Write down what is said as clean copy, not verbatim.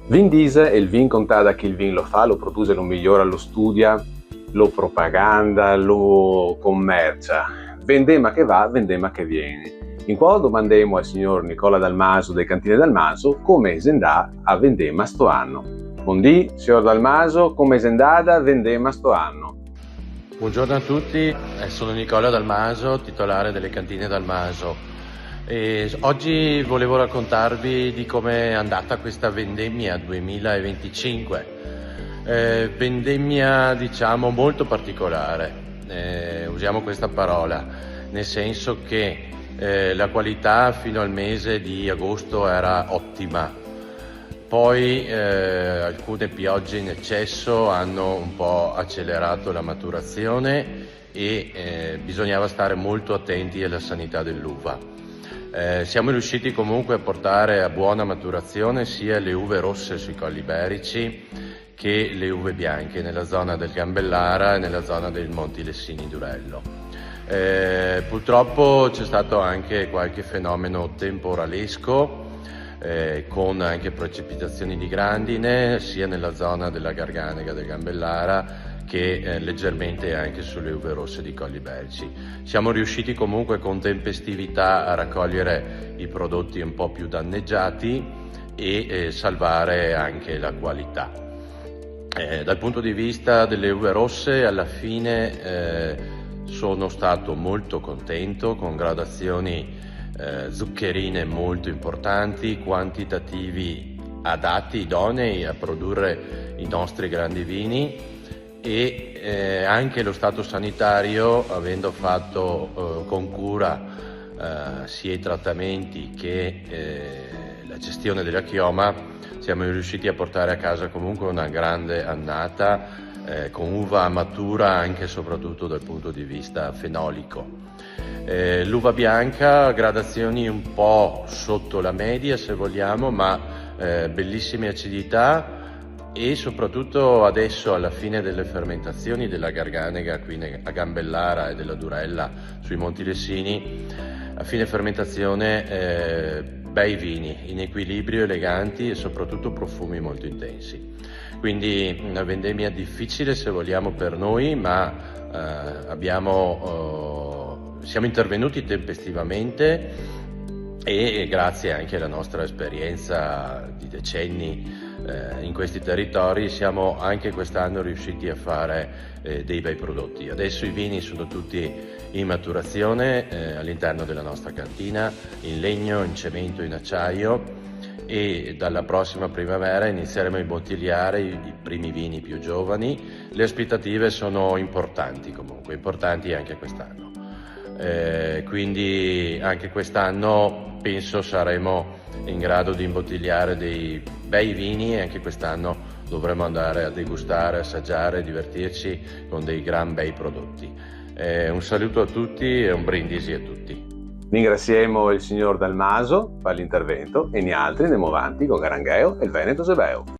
Vin dice il vin contada chi il vin lo fa, lo produce, lo migliora, lo studia, lo propaganda, lo commercia. Vendema che va, vendema che viene. In qua domandiamo al signor Nicola Dalmaso dei Cantine Dalmaso come esendà a vendema sto anno. Buondì, signor Dalmaso, come esendada vendema sto anno? Buongiorno a tutti, sono Nicola Dalmaso, titolare delle Cantine Dalmaso. E oggi volevo raccontarvi di come è andata questa vendemmia 2025. Vendemmia diciamo molto particolare, usiamo questa parola, nel senso che la qualità fino al mese di agosto era ottima. Poi alcune piogge in eccesso hanno un po' accelerato la maturazione e bisognava stare molto attenti alla sanità dell'uva. Siamo riusciti comunque a portare a buona maturazione sia le uve rosse sui colli iberici che le uve bianche nella zona del Gambellara e nella zona del Monti Lessini Durello. Purtroppo c'è stato anche qualche fenomeno temporalesco con anche precipitazioni di grandine sia nella zona della Garganega del Gambellara che leggermente anche sulle uve rosse di Colli Iberici. Siamo riusciti comunque con tempestività a raccogliere i prodotti un po' più danneggiati e salvare anche la qualità. Dal punto di vista delle uve rosse alla fine sono stato molto contento, con gradazioni zuccherine molto importanti, quantitativi adatti, idonei a produrre i nostri grandi vini e anche lo stato sanitario, avendo fatto con cura sia i trattamenti che la gestione della chioma, siamo riusciti a portare a casa comunque una grande annata con uva matura anche e soprattutto dal punto di vista fenolico. L'uva bianca, gradazioni un po' sotto la media se vogliamo, ma bellissime acidità e soprattutto adesso alla fine delle fermentazioni della Garganega qui a Gambellara e della Durella sui Monti Lessini, a fine fermentazione bei vini in equilibrio, eleganti e soprattutto profumi molto intensi. Quindi una vendemmia difficile se vogliamo per noi, ma siamo intervenuti tempestivamente e grazie anche alla nostra esperienza di decenni in questi territori siamo anche quest'anno riusciti a fare dei bei prodotti. Adesso i vini sono tutti in maturazione all'interno della nostra cantina, in legno, in cemento, in acciaio, e dalla prossima primavera inizieremo a imbottigliare i primi vini più giovani. Le aspettative sono importanti comunque, importanti anche quest'anno. Quindi anche quest'anno penso saremo in grado di imbottigliare dei bei vini e anche quest'anno dovremo andare a degustare, assaggiare, divertirci con dei gran bei prodotti. Un saluto a tutti e un brindisi a tutti. Ringraziamo il signor Dalmaso per l'intervento e gli altri andiamo avanti con Garangheo e il Veneto Sebeo.